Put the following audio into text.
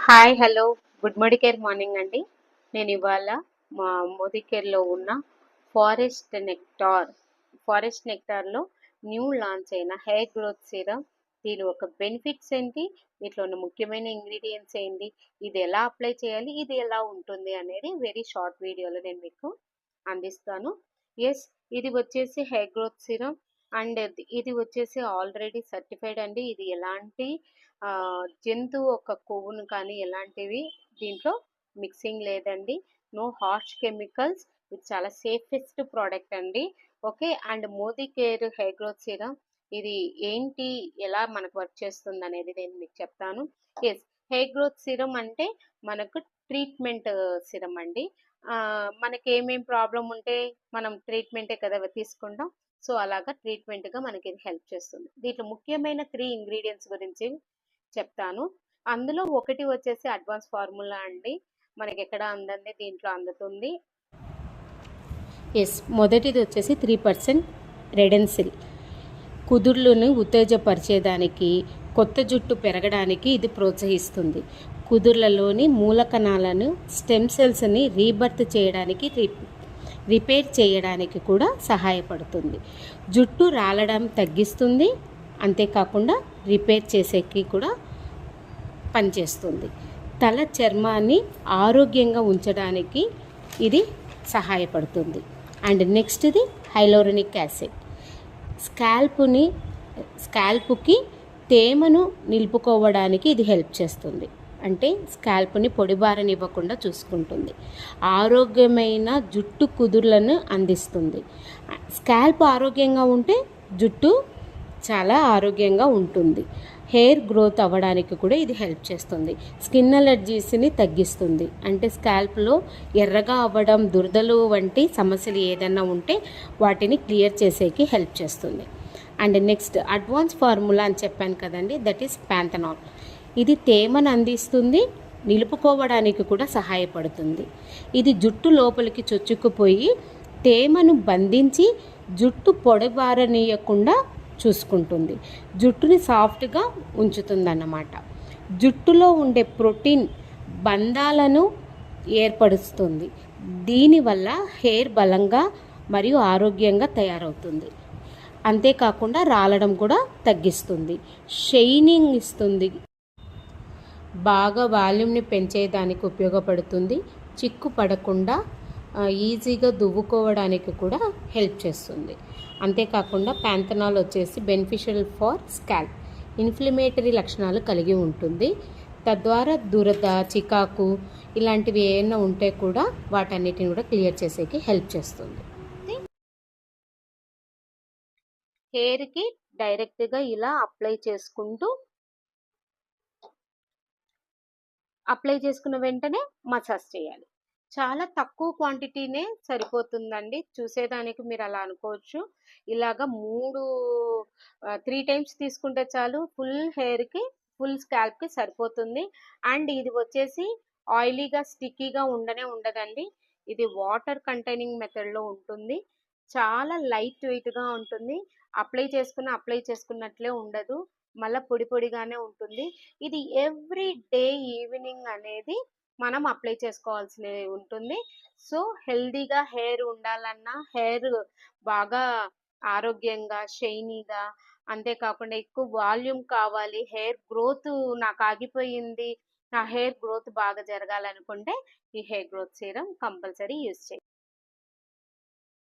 Hi hello good morning అండి. నేను ఇవాళ మా మోదీకేర్లో ఉన్న ఫారెస్ట్ నెక్టార్ ఫారెస్ట్ నెక్టార్లో న్యూ లాంచ్ అయిన హెయిర్ గ్రోత్ సీరం, దీని ఒక బెనిఫిట్స్ ఏంటి, దీంట్లో ఉన్న ముఖ్యమైన ఇంగ్రీడియంట్స్ ఏంటి, ఇది ఎలా అప్లై చేయాలి, ఇది ఎలా ఉంటుంది అనేది వెరీ షార్ట్ వీడియోలో నేను మీకు అందిస్తాను. ఎస్, ఇది వచ్చేసి హెయిర్ గ్రోత్ సీరం అండ్ ఇది వచ్చేసి ఆల్రెడీ సర్టిఫైడ్ అండి. ఇది ఎలాంటి జంతువు ఒక కొవ్వును కానీ ఎలాంటివి దీంట్లో మిక్సింగ్ లేదండి. No harsh chemicals. ఇది చాలా సేఫెస్ట్ ప్రోడక్ట్ అండి. Okay, and Modicare hair growth serum ఇది ఏంటి, ఎలా మనకు వర్క్ చేస్తుంది అనేది నేను మీకు చెప్తాను. ఎస్, హెయిర్ గ్రోత్ సీరం అంటే మనకు ట్రీట్మెంట్ సీరం అండి. మనకి ఏమేం ప్రాబ్లం ఉంటే మనం ట్రీట్మెంటే కదా తీసుకుంటాం. సో అలాగా ట్రీట్మెంట్గా మనకి ఇది హెల్ప్ చేస్తుంది. దీంట్లో ముఖ్యమైన 3 ఇంగ్రీడియంట్స్ గురించి చెప్తాను. అందులో ఒకటి వచ్చేసి అడ్వాన్స్ ఫార్ములా అండి. మనకి ఎక్కడ అందండి, దీంట్లో అందుతుంది. ఎస్, మొదటిది వచ్చేసి 3% రెడెన్సిల్. కుదుర్లను ఉత్తేజపరిచేదానికి, కొత్త జుట్టు పెరగడానికి ఇది ప్రోత్సహిస్తుంది. కుదుర్లలోని మూలకణాలను, స్టెమ్ సెల్స్ని రీబర్త్ చేయడానికి, రిపేర్ చేయడానికి కూడా సహాయపడుతుంది. జుట్టు రాలడం తగ్గిస్తుంది, అంతేకాకుండా రిపేర్ చేసేకి కూడా పనిచేస్తుంది. తల చర్మాన్ని ఆరోగ్యంగా ఉంచడానికి ఇది సహాయపడుతుంది. And నెక్స్ట్ది హైలోరినిక్ acid. స్కాల్ప్కి తేమను నిలుపుకోవడానికి ఇది హెల్ప్ చేస్తుంది. అంటే స్కాల్ప్ని పొడిబారనివ్వకుండా చూసుకుంటుంది. ఆరోగ్యమైన జుట్టు కుదుర్లను అందిస్తుంది. స్కాల్ప్ ఆరోగ్యంగా ఉంటే జుట్టు చాలా ఆరోగ్యంగా ఉంటుంది. హెయిర్ గ్రోత్ అవ్వడానికి కూడా ఇది హెల్ప్ చేస్తుంది. స్కిన్ అలర్జీస్ని తగ్గిస్తుంది. అంటే స్కాల్ప్లో ఎర్రగా అవ్వడం, దురదలు వంటి సమస్యలు ఏదైనా ఉంటే వాటిని క్లియర్ చేసేకి హెల్ప్ చేస్తుంది. అండ్ నెక్స్ట్ అడ్వాన్స్ ఫార్ములా అని చెప్పాను కదండి, దట్ ఈస్ ప్యాంథనాల్. ఇది తేమను అందిస్తుంది, నిలుపుకోవడానికి కూడా సహాయపడుతుంది. ఇది జుట్టు లోపలికి చొచ్చుకుపోయి తేమను బంధించి జుట్టు పొడిబారనీయకుండా చూసుకుంటుంది. జుట్టుని సాఫ్ట్గా ఉంచుతుందన్నమాట. జుట్టులో ఉండే ప్రోటీన్ బంధాలను ఏర్పరుస్తుంది. దీనివల్ల హెయిర్ బలంగా మరియు ఆరోగ్యంగా తయారవుతుంది. అంతేకాకుండా రాలడం కూడా తగ్గిస్తుంది, షైనింగ్ ఇస్తుంది, బాగా వాల్యూమ్ని పెంచేదానికి ఉపయోగపడుతుంది. చిక్కు పడకుండా ఈజీగా దువ్వుకోవడానికి కూడా హెల్ప్ చేస్తుంది. అంతేకాకుండా ప్యాంథనాల్ వచ్చేసి బెనిఫిషియల్ ఫార్ స్కాల్ప్. ఇన్ఫ్లమేటరీ లక్షణాలు కలిగి ఉంటుంది. తద్వారా దురద, చికాకు ఇలాంటివి ఏమైనా ఉంటే కూడా వాటన్నిటిని కూడా క్లియర్ చేసేకి హెల్ప్ చేస్తుంది. హెయిర్కి డైరెక్ట్గా ఇలా అప్లై చేసుకున్న వెంటనే మసాజ్ చేయాలి. చాలా తక్కువ క్వాంటిటీనే సరిపోతుందండి. చూసేదానికి మీరు అలా అనుకోవచ్చు. ఇలాగా 3 టైమ్స్ తీసుకుంటే చాలు, ఫుల్ హెయిర్కి, ఫుల్ స్కాల్ప్కి సరిపోతుంది. అండ్ ఇది వచ్చేసి ఆయిలీగా, స్టిక్కీగా ఉండదండి. ఇది వాటర్ కంటైనింగ్ మెథడ్లో ఉంటుంది. చాలా లైట్ వెయిట్గా ఉంటుంది. అప్లై చేసుకున్నట్లే ఉండదు, మళ్ళీ పొడి పొడిగానే ఉంటుంది. ఇది ఎవ్రీ డే ఈవినింగ్ అనేది మనం అప్లై చేసుకోవాల్సి ఉంటుంది. సో హెల్దీగా హెయిర్ ఉండాలన్నా, హెయిర్ బాగా ఆరోగ్యంగా, షైనీగా, అంతేకాకుండా ఎక్కువ వాల్యూమ్ కావాలి, హెయిర్ గ్రోత్ నాకు ఆగిపోయింది, నా హెయిర్ గ్రోత్ బాగా జరగాలనుకుంటే ఈ hair growth serum compulsory use చేయాలి.